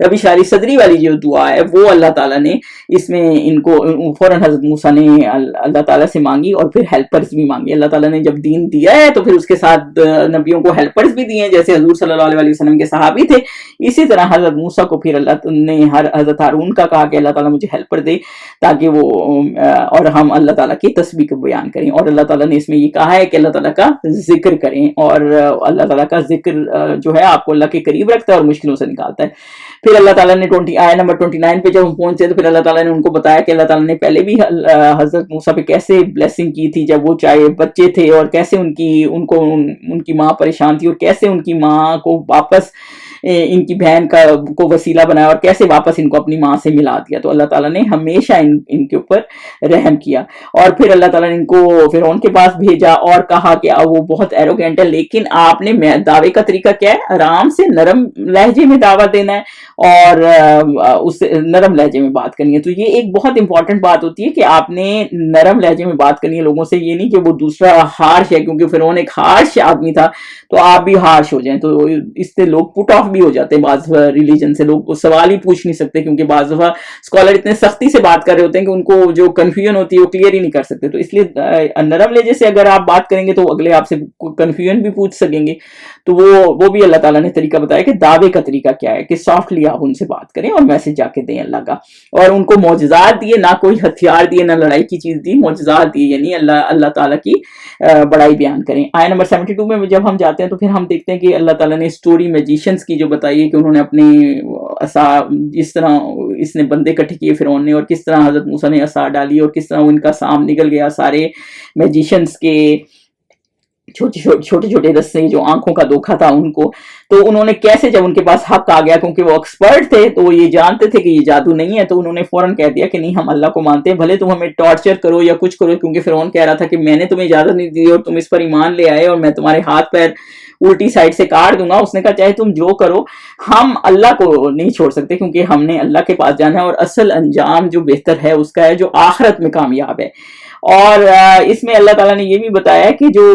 رب اشرح لی صدری والی جو دعا ہے وہ اللہ تعالیٰ نے اس میں ان کو فوراً حضرت موسیٰ نے اللہ تعالیٰ سے مانگی، اور پھر ہیلپرز بھی مانگی. اللہ تعالیٰ نے جب دین دیا ہے تو پھر اس کے ساتھ نبیوں کو ہیلپرز بھی دیے ہیں، جیسے حضور صلی اللہ علیہ وسلم کے صحابی تھے. اسی طرح حضرت موسیٰ کو پھر اللہ نے حضرت ہارون کا کہا کہ اللہ تعالیٰ مجھے ہیلپر دے تاکہ وہ اور ہم اللہ تعالیٰ کی تسبیح کو بیان کریں. اور اللہ تعالیٰ نے اس میں یہ کہا ہے کہ اللہ تعالیٰ کا ذکر کریں، اور اللہ تعالیٰ کا ذکر جو ہے آپ کو اللہ کے قریب رکھتا ہے اور مشکلوں سے نکالتا ہے. پھر اللہ تعالیٰ نے آیت نمبر 29 پہ جب ہم پہنچے تو پھر اللہ تعالیٰ نے ان کو بتایا کہ اللہ تعالیٰ نے پہلے بھی حضرت موسیٰ پہ کیسے بلیسنگ کی تھی جب وہ چاہے بچے تھے، اور کیسے ان کی ماں پریشان تھی، اور کیسے ان کی ماں کو واپس ان کی بہن کو وسیلہ بنایا، اور کیسے واپس ان کو اپنی ماں سے ملا دیا. تو اللہ تعالیٰ نے ہمیشہ ان کے اوپر رحم کیا. اور پھر اللہ تعالیٰ نے ان کو فرعون کے پاس بھیجا اور کہا کہ وہ بہت ایروگینٹ ہے، لیکن آپ نے دعوے کا طریقہ کیا ہے؟ آرام سے نرم لہجے میں دعویٰ دینا ہے اور اس سے نرم لہجے میں بات کرنی ہے. تو یہ ایک بہت امپورٹنٹ بات ہوتی ہے کہ آپ نے نرم لہجے میں بات کرنی ہے لوگوں سے. یہ نہیں کہ وہ دوسرا ہارش ہے، کیونکہ فرعون ایک ہارش آدمی تھا تو آپ بھی ہارش ہو جائیں. تو اس سے لوگ پٹ آف بھی ہو جاتے ہیں. بعض ریلیجن سے لوگ سوال ہی پوچھ نہیں سکتے، کیونکہ بعض دفعہ اسکالر اتنے سختی سے بات کر رہے ہوتے ہیں کہ ان کو جو کنفیوژن ہوتی ہے وہ کلیئر ہی نہیں کر سکتے. تو اس لیے نرم لہجے سے اگر آپ بات کریں گے تو اگلے آپ سے کنفیوژن بھی پوچھ سکیں گے. تو وہ بھی اللہ تعالیٰ نے طریقہ بتایا کہ دعوے کا طریقہ کیا ہے، کہ سافٹلی آپ ان سے بات کریں اور میسج جا کے دیں اللہ کا. اور ان کو معجزات دیے، نہ کوئی ہتھیار دیے، نہ لڑائی کی چیز دی، معجزات دیے، یعنی اللہ تعالیٰ کی بڑائی بیان کریں. آیت نمبر 72 میں جب ہم جاتے ہیں تو پھر ہم دیکھتے ہیں کہ اللہ تعالیٰ نے اسٹوری میجیشنز کی جو بتائی ہے کہ انہوں نے اپنے عصا، جس طرح اس نے بندے اکٹھے کیے فرعون نے، اور کس طرح حضرت موسیٰ نے عصا ڈالی اور کس طرح ان کا سام نکل گیا. سارے میجیشنز کے چھوٹے چھوٹے رسے جو آنکھوں کا دھوکا تھا ان کو، تو انہوں نے کیسے جب ان کے پاس حق آ گیا، کیونکہ وہ ایکسپرٹ تھے تو وہ یہ جانتے تھے کہ یہ جادو نہیں ہے، تو انہوں نے فوراً کہہ دیا کہ نہیں ہم اللہ کو مانتے ہیں، بھلے تم ہمیں ٹارچر کرو یا کچھ کرو. کیونکہ فرعون کہہ رہا تھا کہ میں نے تمہیں اجازت نہیں دی اور تم اس پر ایمان لے آئے اور میں تمہارے ہاتھ پیر الٹی سائڈ سے کاٹ دوں گا. اس نے کہا چاہے تم جو کرو ہم اللہ کو نہیں چھوڑ سکتے، کیونکہ ہم نے اللہ کے پاس جانا ہے، اور اصل انجام جو بہتر ہے اس کا ہے جو آخرت میں کامیاب ہے. اور اس میں اللہ تعالیٰ نے یہ بھی بتایا ہے کہ جو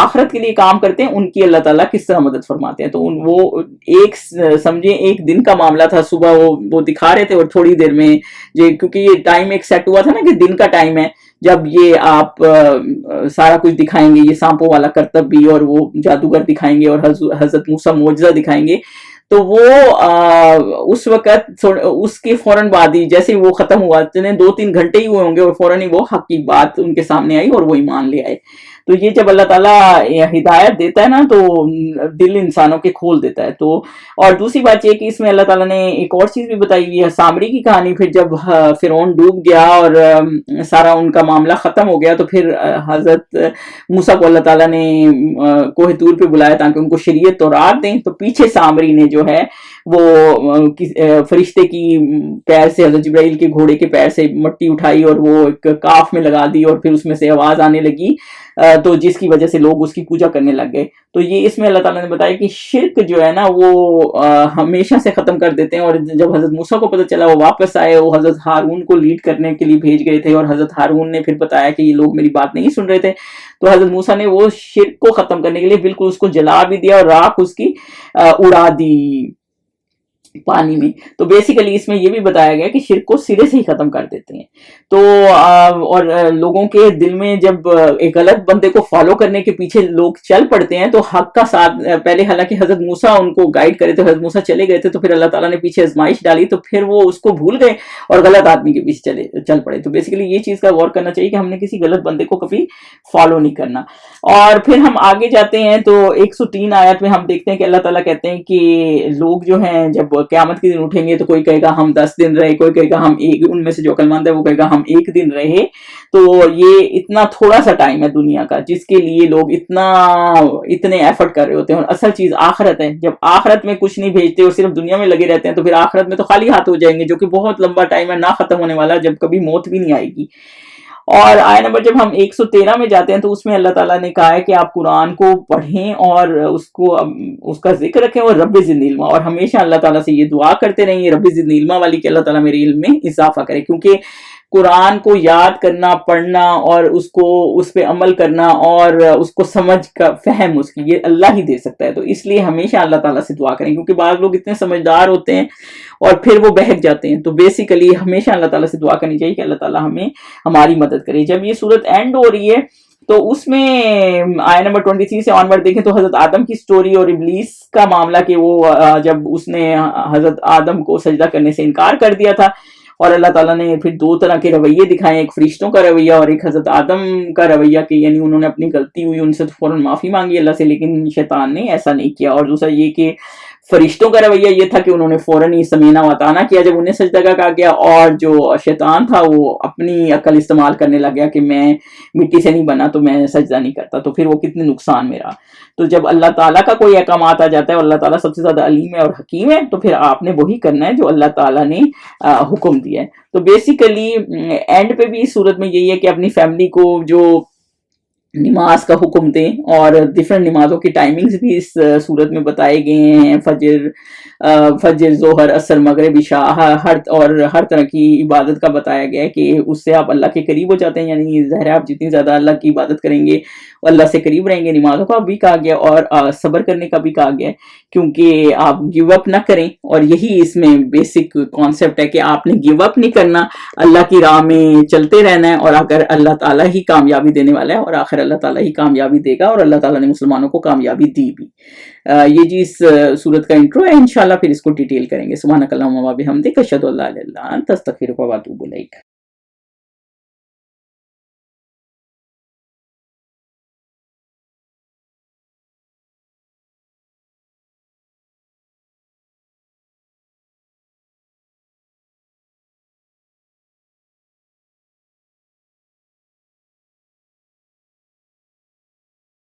آخرت کے لیے کام کرتے ہیں ان کی اللہ تعالیٰ کس طرح مدد فرماتے ہیں. تو وہ سمجھیں ایک دن کا معاملہ تھا. صبح وہ دکھا رہے تھے اور تھوڑی دیر میں کیونکہ یہ ٹائم ایک سیٹ ہوا تھا نا کہ دن کا ٹائم ہے جب یہ آپ سارا کچھ دکھائیں گے، یہ سانپوں والا کرتب بھی، اور وہ جادوگر دکھائیں گے اور حضرت موسیٰ معجزہ دکھائیں گے. تو وہ اس وقت اس کے فوراً بعد ہی جیسے وہ ختم ہوا، 2-3 گھنٹے ہی ہوئے ہوں گے، اور فوراً ہی وہ حق کی بات ان کے سامنے آئی اور وہ ایمان لے آئے. تو یہ جب اللہ تعالیٰ ہدایت دیتا ہے نا تو دل انسانوں کے کھول دیتا ہے. تو اور دوسری بات یہ کہ اس میں اللہ تعالیٰ نے ایک اور چیز بھی بتائی ہوئی ہے، سامری کی کہانی. پھر جب فرعون ڈوب گیا اور سارا ان کا معاملہ ختم ہو گیا تو پھر حضرت موسیٰ کو اللہ تعالیٰ نے کوہ طور پہ بلایا تاکہ ان کو شریعت تورات دیں. تو پیچھے سامری نے جو ہے وہ فرشتے کی پیر سے، حضرت جبرائیل کے گھوڑے کے پیر سے مٹی اٹھائی اور وہ ایک کاف میں لگا دی، اور پھر اس میں سے آواز آنے لگی، تو جس کی وجہ سے لوگ اس کی پوجا کرنے لگ گئے. تو یہ اس میں اللہ تعالیٰ نے بتایا کہ شرک جو ہے نا وہ ہمیشہ سے ختم کر دیتے ہیں. اور جب حضرت موسیٰ کو پتہ چلا وہ واپس آئے، وہ حضرت ہارون کو لیڈ کرنے کے لیے بھیج گئے تھے، اور حضرت ہارون نے پھر بتایا کہ یہ لوگ میری بات نہیں سن رہے تھے. تو حضرت موسیٰ نے وہ شرک کو ختم کرنے کے لیے بالکل اس کو جلا بھی دیا اور راکھ اس کی اڑا دی پانی میں. تو بیسیکلی اس میں یہ بھی بتایا گیا کہ شرک کو سرے سے ہی ختم کر دیتے ہیں. تو اور لوگوں کے دل میں جب ایک غلط بندے کو فالو کرنے کے پیچھے لوگ چل پڑتے ہیں تو حق کا ساتھ، پہلے حالانکہ حضرت موسیٰ ان کو گائیڈ کرے تھے، حضرت موسیٰ چلے گئے تھے، تو پھر اللہ تعالیٰ نے پیچھے آزمائش ڈالی تو پھر وہ اس کو بھول گئے اور غلط آدمی کے پیچھے چل پڑے. تو بیسیکلی یہ چیز کا غور کرنا چاہیے کہ ہم نے کسی غلط بندے کو کبھی فالو نہیں کرنا. اور پھر ہم آگے جاتے ہیں تو 103 آیت میں ہم دیکھتے ہیں کہ اللہ تعالیٰ کہتے ہیں کہ لوگ جو ہیں جب قیامت کے دن اٹھیں گے تو کوئی کہے گا ہم 10 دن رہے، کوئی کہے گا ہم ان میں سے جو عقل مند ہے وہ کہے گا ہم 1 دن رہے. تو یہ اتنا تھوڑا سا ٹائم ہے دنیا کا جس کے لیے لوگ اتنے ایفرٹ کر رہے ہوتے ہیں. اور اصل چیز آخرت ہے. جب آخرت میں کچھ نہیں بھیجتے اور صرف دنیا میں لگے رہتے ہیں تو پھر آخرت میں تو خالی ہاتھ ہو جائیں گے، جو کہ بہت لمبا ٹائم ہے، نہ ختم ہونے والا، جب کبھی موت بھی نہیں آئے گی. اور آیت نمبر جب ہم 113 میں جاتے ہیں تو اس میں اللہ تعالیٰ نے کہا ہے کہ آپ قرآن کو پڑھیں اور اس کا ذکر رکھیں اور رب زدنی علما، اور ہمیشہ اللہ تعالیٰ سے یہ دعا کرتے رہیں رب زدنی علما والی کہ اللہ تعالیٰ میرے علم میں اضافہ کرے. کیونکہ قرآن کو یاد کرنا، پڑھنا اور اس کو اس پہ عمل کرنا اور اس کو سمجھ کا فہم اس کی، یہ اللہ ہی دے سکتا ہے. تو اس لیے ہمیشہ اللہ تعالیٰ سے دعا کریں، کیونکہ بعض لوگ اتنے سمجھدار ہوتے ہیں اور پھر وہ بہک جاتے ہیں. تو بیسیکلی ہمیشہ اللہ تعالیٰ سے دعا کرنی چاہیے کہ اللہ تعالیٰ ہمیں ہماری مدد کرے. جب یہ صورت اینڈ ہو رہی ہے تو اس میں آیت نمبر 23 سے آنورڈ دیکھیں تو حضرت آدم کی سٹوری اور ابلیس کا معاملہ کہ وہ جب اس نے حضرت آدم کو سجدہ کرنے سے انکار کر دیا تھا اور اللہ تعالیٰ نے پھر دو طرح کے رویے دکھائے، ایک فرشتوں کا رویہ اور ایک حضرت آدم کا رویہ کہ یعنی انہوں نے اپنی غلطی ہوئی ان سے فوراً معافی مانگی اللہ سے، لیکن شیطان نے ایسا نہیں کیا. اور دوسرا یہ کہ فرشتوں کا رویہ یہ تھا کہ انہوں نے فوراً ہی سمینا وطانہ کیا جب انہیں سجدہ کا کہا گیا، اور جو شیطان تھا وہ اپنی عقل استعمال کرنے لگ گیا کہ میں مٹی سے نہیں بنا تو میں سجدہ نہیں کرتا. تو پھر وہ کتنے نقصان میں رہا. تو جب اللہ تعالیٰ کا کوئی احکامات آ جاتا ہے اور اللہ تعالیٰ سب سے زیادہ علیم ہے اور حکیم ہے، تو پھر آپ نے وہی کرنا ہے جو اللہ تعالیٰ نے حکم دیا ہے. تو بیسیکلی اینڈ پہ بھی اس صورت میں یہی ہے کہ اپنی فیملی کو جو نماز کا حکم دیں، اور ڈفرینٹ نمازوں کی ٹائمنگز بھی اس صورت میں بتائے گئے ہیں، فجر، ظہر، عصر، مغرب، عشاء، ہر طرح کی عبادت کا بتایا گیا ہے کہ اس سے آپ اللہ کے قریب ہو جاتے ہیں. یعنی ظاہر ہے آپ جتنی زیادہ اللہ کی عبادت کریں گے اللہ سے قریب رہیں گے. نمازوں کا بھی کہا گیا اور صبر کرنے کا بھی کہا گیا کیونکہ آپ گیو اپ نہ کریں، اور یہی اس میں بیسک کانسیپٹ ہے کہ آپ نے گیو اپ نہیں کرنا، اللہ کی راہ میں چلتے رہنا ہے، اور اگر اللہ تعالیٰ ہی کامیابی دینے والا ہے اور آخر اللہ تعالیٰ ہی کامیابی دے گا، اور اللہ تعالیٰ نے مسلمانوں کو کامیابی دی بھی. یہ جی اس صورت کا انٹرو ہے. انشاءاللہ پھر اس کو ڈیٹیل کریں گے. سبحانک اللہم و بحمدک، اشہد ان لا الہ الا انت، استغفرک و اتوب الیک.